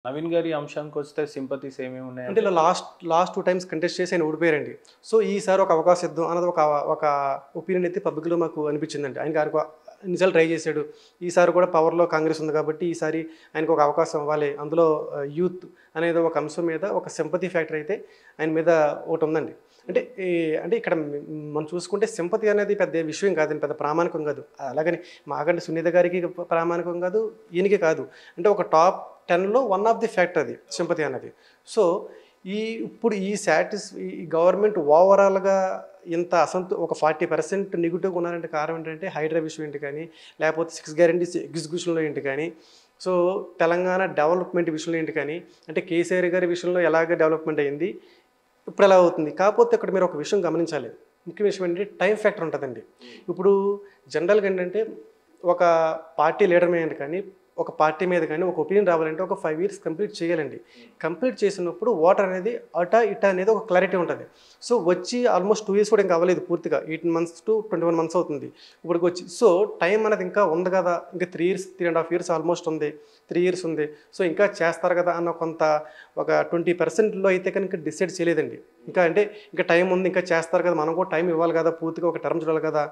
నవీన్ గారి అంశానికొస్తే సింపతీస్ ఏమేమి అంటే ఉన్నాయంటే ఇలా లాస్ట్ 2 టైమ్స్ కంటెస్ట్ చేసి ఆయన ఓడిపోయారండి. సో, ఈసారి ఒక అవకాశం ఇద్దాం అన్నది ఒక ఒపీనియన్ అయితే పబ్లిక్‌లో మాకు అనిపించిందండి. ఆయనకి ఇన్నిసార్లు ట్రై చేశాడు. ఈసారి కూడా పవర్‌లో కాంగ్రెస్ ఉంది కాబట్టి ఈసారి ఆయనకు ఒక అవకాశం ఇవ్వాలి. అందులో యూత్ అనేది ఒక అంశం మీద ఒక సింపతి ఫ్యాక్టర్ అయితే ఆయన మీద ఒకటుందండి. అంటే అంటే ఇక్కడ మనం చూసుకుంటే సింపతి అనేది పెద్ద విషయం కాదండి. పెద్ద ప్రామాణికం కాదు. అలాగని మాగంటి సునీత గారికి ప్రామాణికం కాదు. ఈయనకి కాదు. అంటే ఒక టాప్ 10లో వన్ ఆఫ్ ది ఫ్యాక్టర్ అది సింపతి అన్నది. సో, ఇప్పుడు ఈ గవర్నమెంట్ ఓవరాల్‌గా ఇంత ఒక 40% నెగెటివ్‌గా ఉన్నారంటే కారణం ఏంటంటే హైడ్రా విషయం ఏంటి కానీ, లేకపోతే 6 గ్యారంటీస్ ఎగ్జిక్యూషన్‌లో ఏంటి కానీ, సో, తెలంగాణ డెవలప్‌మెంట్ విషయంలో ఏంటి కానీ, అంటే కేసీఆర్ గారి విషయంలో ఎలాగ డెవలప్‌మెంట్ అయింది, ఇప్పుడు ఎలా అవుతుంది. కాకపోతే ఇక్కడ మీరు ఒక విషయం గమనించాలి. ముఖ్య విషయం ఏంటంటే టైం ఫ్యాక్టర్ ఉంటుందండి. ఇప్పుడు జనరల్‌గా ఏంటంటే ఒక పార్టీ లీడర్ మీద కానీ, ఒక పార్టీ మీద కానీ ఒక ఒపీనియన్ రావాలంటే ఒక 5 ఇయర్స్ కంప్లీట్ చేయాలండి. కంప్లీట్ చేసినప్పుడు ఓటర్ అనేది ఇటా అనేది ఒక క్లారిటీ ఉంటుంది. సో, వచ్చి ఆల్మోస్ట్ 2 ఇయర్స్ కూడా ఇంకా అవ్వలేదు పూర్తిగా. 18 మంత్స్ టు 21 మంత్స్ అవుతుంది ఇప్పటికొచ్చి. సో, టైం అనేది ఇంకా ఉంది కదా, ఇంకా 3 ఇయర్స్ 3.5 ఇయర్స్ ఆల్మోస్ట్ ఉంది. 3 ఇయర్స్ ఉంది. సో, ఇంకా చేస్తారు కదా అన్న ఒక 20%లో అయితే కనుక డిసైడ్ చేయలేదండి. ఇంకా టైం ఉంది, ఇంకా చేస్తారు కదా, మనం కూడా టైం ఇవ్వాలి కదా, పూర్తిగా ఒక టర్మ్ చూడాలి కదా.